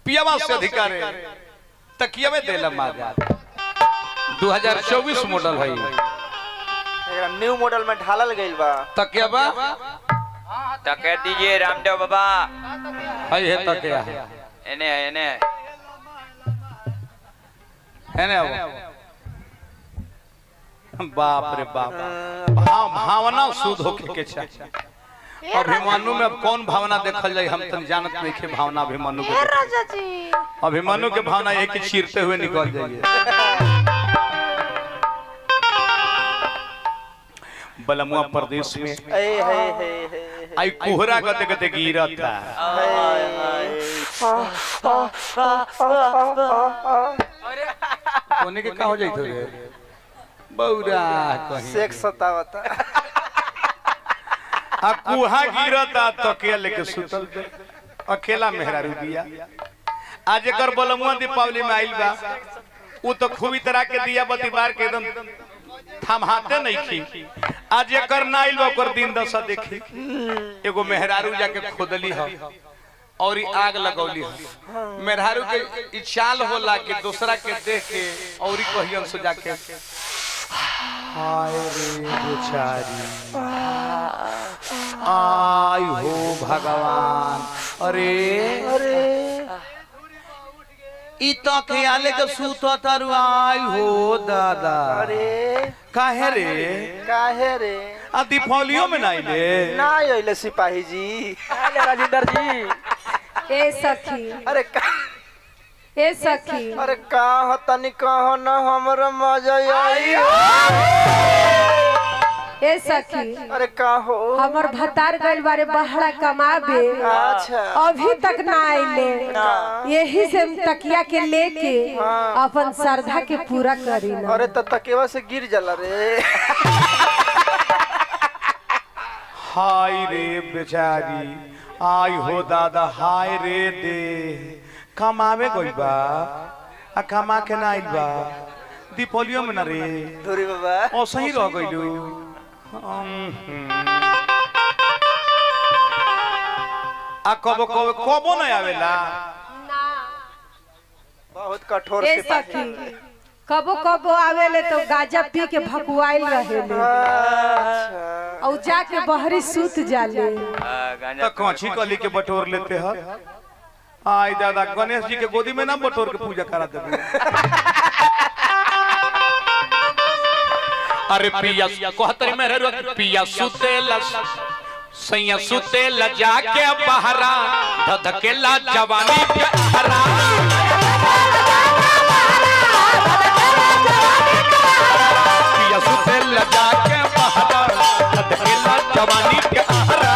पियावा से अधिकार है तकिया में देला माजा 2024 मॉडल है न्यू मॉडल में ढालल गइल बा तकिया बा तकिया दीजिए रामदेव बाबा है तकिया एने एने है बाप रे बाप भावना शुद्ध होके के चाहिए अभिमानु में कौन भावना देखल जाए हम तन जानत नहीं के भावना अभिमानु के राजा जी अभिमानु के भावना एक ही चीरते हुए निकल जाइए बलमुआ प्रदेश में आई कोहरा गते गते गिरा था कोने के का हो जाई थे बौरा कहीं सेक्स सतावता आ कुहा गिरता तकिया लेके सुतल पे अकेला मेहरारू दिया आज एकर बलमुआ दीपावली में आइल बा उ तो खूबी तरह के दिया बत्ती बार के एकदम थमहाते नहीं खी आज एकर ना आइल बा ओकर दिन दशा देखी एगो मेहरारू जाके खोदली ह और आग लगौली ह मेहरारू के ई चाल होला कि दूसरा के देख के और कहियन से जाके हाय रे बेचारी आई हो भगवान अरे अरे ई तो ख्याले के सूतो तरु आई हो दादा अरे काहे रे आ दीपावलियों में नहीं ले ना आइले सिपाही जी राजेंद्र जी ए सखी अरे ए सखी अरे का तनी कहो न हमरा मजा आई ए सखी अरे का हो हमर भतार गइल बारे बहड़ा कमाबे अच्छा अभी तक ना आइले यही से हम तकिया के लेके अपन श्रद्धा के पूरा करी ना अरे तो तकेवा से गिर जाला रे हाय रे बेचारी आई हो दादा हाय रे दे कमावे गई बा आ कमा के ना आइल बा दीपावलियों में ना रे धुरी बाबा ओ सही रह गइलू आ कबो नहीं आवेला बहुत कठोर ए सिपाही सखी कबो कबो आवेले तो गाजा पी के भकुआइल रहेले और जाके बहरी सूत जाले तो कांची कली के बटोर लेते हैं आई दादा गणेश जी के गोदी में ना बटोर के पूजा करा देते अरे पिया कहतरी मेरे पिया सुतेला सैया सुतेला जाके बहरा धधकेला जवानी के हरा पिया सुतेला जाके बहरा धधकेला जवानी के हरा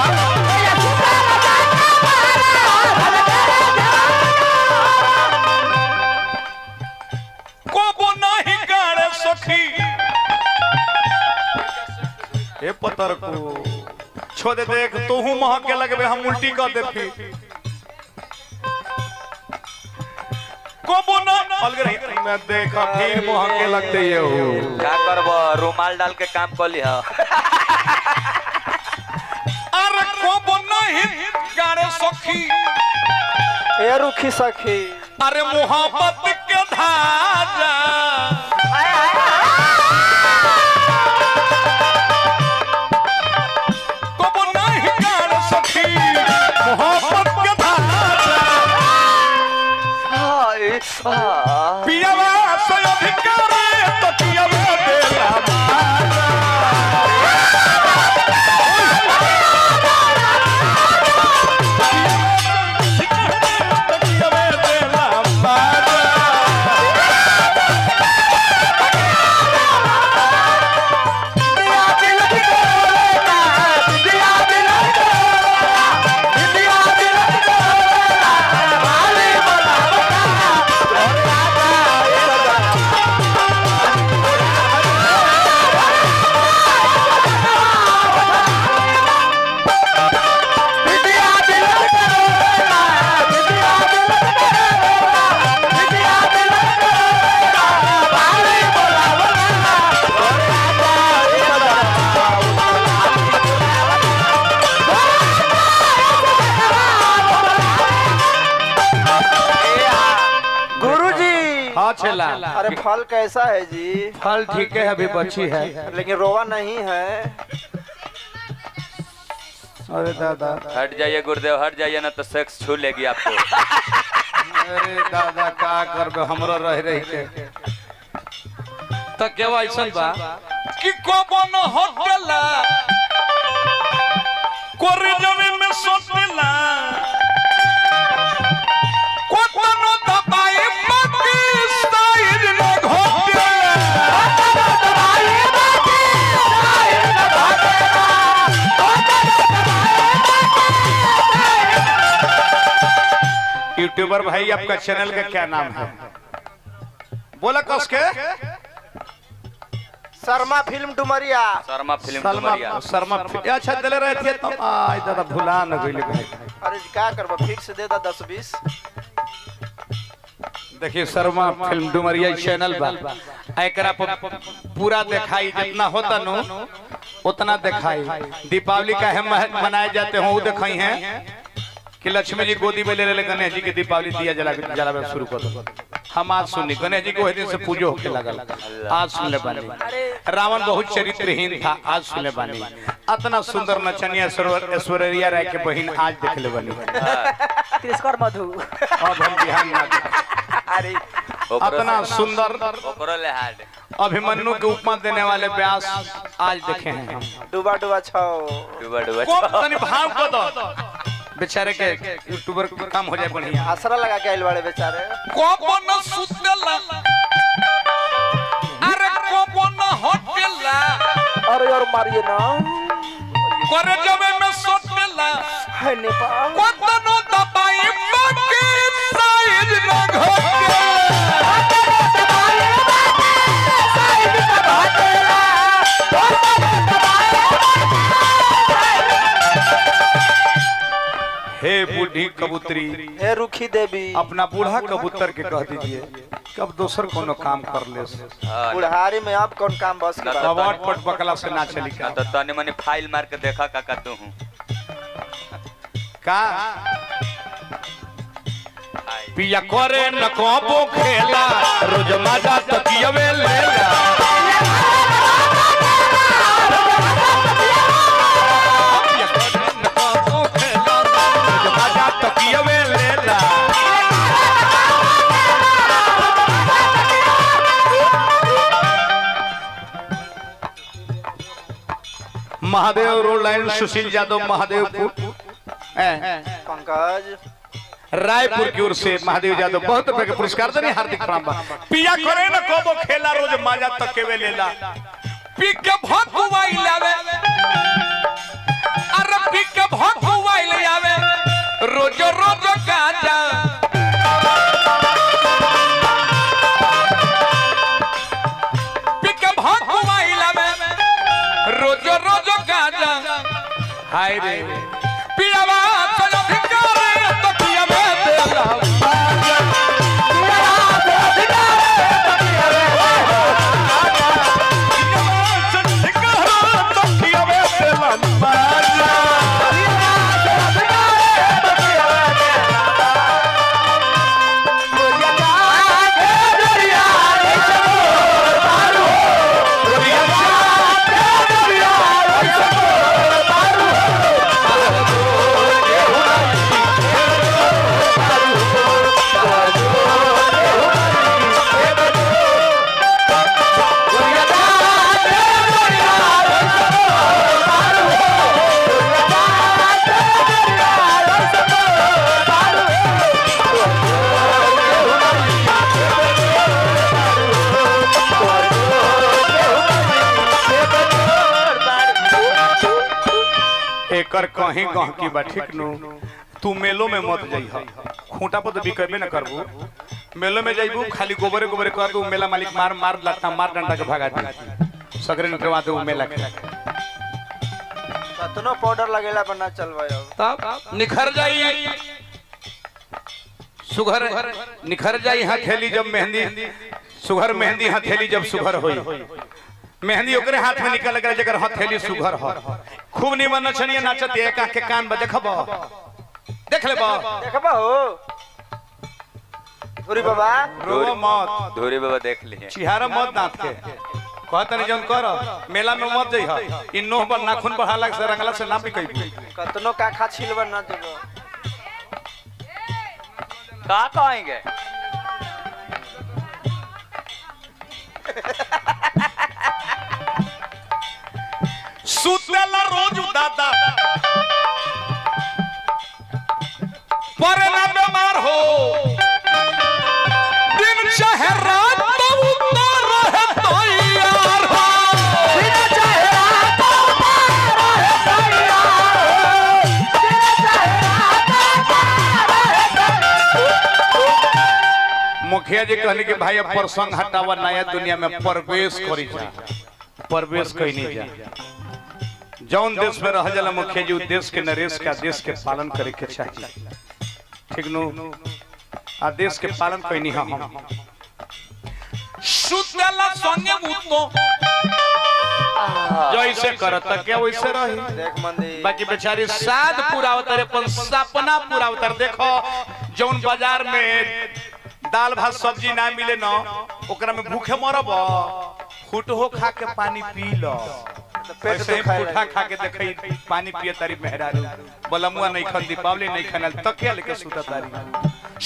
ए पतर को छो दे देख तू महक के लगबे हम उल्टी कर देती कोबो ना अलग रही मैं देखा फिर महक के लगते ये हो क्या करबो रुमाल डाल के काम कर लिया अरे कोबो नहीं गाड़े सखी ए रुखी सखी अरे मोहब्बत के धागा मोहब्बत के पियावा से अधिकार तो पियावा देला मारा पियावा देला मारा अरे फल कैसा है जी? फल ठीक है, अभी बची है, लेकिन रोवा नहीं है। अरे दादा, हट जाइए गुरुदेव, हट जाइए ना तो सेक्स छू लेगी आपको। अरे दादा का करबे, हमरो रह रही के त केवा ऐसन बा कि कोबन होटला कोरे जमे में सोटला कोतनो दबाए मकी स्टाइल न घोटला, कोतनो दबाए मकी स्टाइल न घोटला, कोतनो दबाए मकी। यूट्यूबर भाई, आपका चैनल का क्या नाम है? बोला कस के? शर्मा फिल्म डुमरिया। शर्मा फिल्म डुमरिया। शर्मा अच्छा दिले रहे थे तो आई दादा भुला न गइले भाई। अरे क्या करबा, फिर से दे दा 10-20। देखिए शर्मा फिल्म डुमरिया चैनल बा, एकरा पर पूरा दिखाई, जितना होता नो उतना दिखाई। दीपावली का है मनाए जाते हो, वो दिखाई हैं कि लक्ष्मी जी गोदी में ले ले गणेश जी की दीपावली दिया जलावे शुरू कर दो। हम आज सुनी गणेश जी को वही दिन से पूजो होके लगल, आज सुन ले बानी। रावण बहुत चरित्रहीन था, आज सुन ले बानी। इतना सुंदर नचनिया ऐश्वर्या राय के बहन आज देख ले बानी। तिरस्कार मधु। अब हम ध्यान ना दें। अरे इतना सुंदर अभिमन्यु के उपमा देने वाले व्यास आज देखे हैं हम। डूबा डूबा छाओ, डूबा डूबा तनी भाव को दो बेचारे के, यूट्यूबर को काम हो जाए बढ़िया। आसरा लगा के आइल बाड़े बेचारे। कोबन सुतला अरे कोबन होटला, अरे यार मारिए ना, करे जमे में सोटला है नेपाल। कोतनो दबाई मकी साइज न घोटला, कोतनो दबाई मकी साइज न घोटला, कोतनो दबाई हे बूढ़ी कबूतरी, हे रुखी देवी, अपना बूढ़ा कबूतर के कह दीजिए कब दोसर कोनो काम कर ले। बुढ़ारी में आप कौन काम बस के अवार्ड पट बकला से ना चली का। तो तने मने फाइल मार के देखा का तू हूं का पिया करे न कोबो खेला, रोज मजा तकियवे लेला, पिया करे न कोबो खेला, रोज मजा तकियवे लेला। महादेव रोड लाइन, सुशील यादव महादेवपुर, पंकज रायपुर की ओर से महादेव यादव बहुत रुपए के पुरस्कार देने, हार्दिक प्रणाम। पिया करे न कोबो खेला, रोज माजा तकेवे लेला, पी के भकुवाई लावे, अरे पी के भकुवाई ले आवे, रोज रोज गाजा, पी के भकुवाई लावे, रोज रोज गाजा। हाय रे पियावा चलो धिकारे तो पियावे देला, पियावा चलो धिकारे तो पियावे एकर कहीं गहकी बा, ठीक नु। तू मेलो में मत जाइह, खूंटा पर तो बिकबे न करबू। मेलो में जाइबू खाली गोबरे गोबरे कर दू, मेला मालिक मार मार लगता मार डंडा के भगा दी, सगरे नटवा दे मेला के। कतनो पाउडर लगेला पर ना चलबा तब निखर जाई, सुघर निखर जाई हथेली जब मेहंदी, सुघर मेहंदी हथेली जब सुघर होई, मेहंदी ओकरे हाथ में निकल गए जकर हथेली सुघर हो। खूब निमन नचनिया नाचत, एक आंख के कान बा देखबो, देख लेबो, देखबा हो धुरी बाबा रोवा मत, धोरी बाबा देख लिए चिहारा मत दांत के कहत नहीं जौन कर मेला में मत जइह इ नोह पर नाखून बढ़ाला से रंगला से ना बिकई कतनो का खा छिलवा ना देबो का कहेंगे सुतेला रोज दादा पर ना बीमार हो दिन चाहे रात तो उतर रहे तैयार हो दिन चाहे रात तो उतर रहे तैयार हो दिन चाहे रात तो उतर रहे मुखिया जी कहले कि भाई अब प्रसंग हटावा नया दुनिया में प्रवेश करी जा प्रवेश कहीं नहीं जा जौन देश में रह जाला मुखिया जी देश के नरेश का देश के पालन करे के चाहिए ठीक नो आ देश के पालन कोई नहीं हम सुतेला संगे मुतो जैसे करता क्या वैसे रही देख मंदी बाकी बेचारी साध पूरा उतारे पर सपना पूरा उतार देखो जौन बाजार में दाल भात सब्जी ना मिले ना ओकरा में भूखे मरब फुटहो खा के पानी पी लो पेट ऐसे दुखाए फुटहा खा के देखई पानी पिए तारी मेहरारू बलमुआ नहीं खन दीपावली नहीं खनल तकिया लेके सुता तारी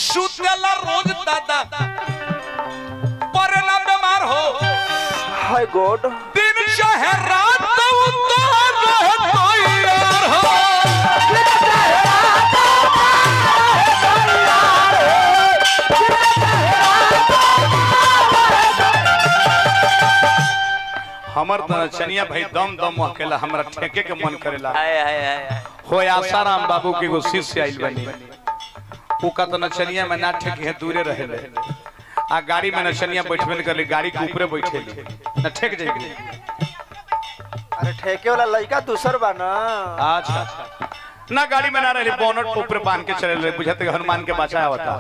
सुतेला रोज दादा पर ना बीमार हो हाय गॉड दिन चाहे रात तो उतर रहे तैयार हो दिन चाहे रात तो उतर रहे तैयार हो दिन चाहे रात तो उतर रहे हमर त चनिया भाई दम दम अकेला हमरा ठेके के मन करेला आए आए आए होय आसाराम बाबू के एगो शिष्य आइल बनी उ का त नचनिया में ना ठेके है दूरे रहेले आ गाड़ी में नचनिया बैठबे न करले गाड़ी के ऊपरे बैठेले न ठेक जाइबे अरे ठेके वाला लड़का दूसर बा ना अच्छा ना गाड़ी में ना रहे बोनट ऊपर बांध के चले बुझाते हनुमान के बचाया होता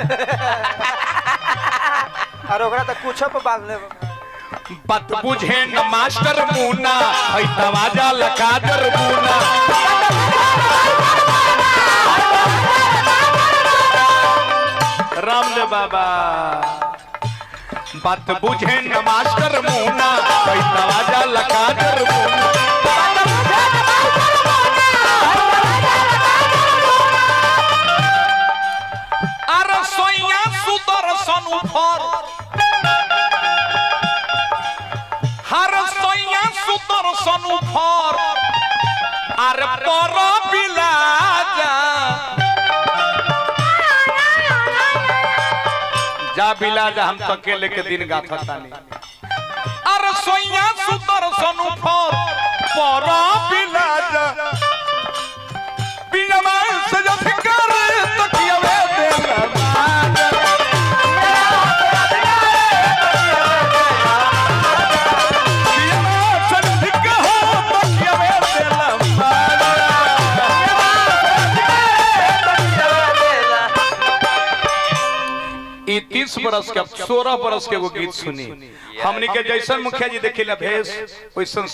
अरे ओकरा त कुछो पे बांध ले बात बुझे न मास्टर मुना हई तवाजा लकादर मुना रामदेव बाबा बात बुझे न मास्टर मुना हई तवाजा लकादर मुना अरे सोइया सुदर्शन उफर हर सोइया सुदर्शन उफर अरे पर बिलाजा जा बिलाजा हम तके लेके दिन गाथा तानी अरे सोइया सुदर्शन उफर पर बिलाजा बिना से जब करे तकियावे देला ई 30 बरस के 16 बरस के वो गीत सुनी हमनी के जैसन मुखिया जी देखिला भेष वैसन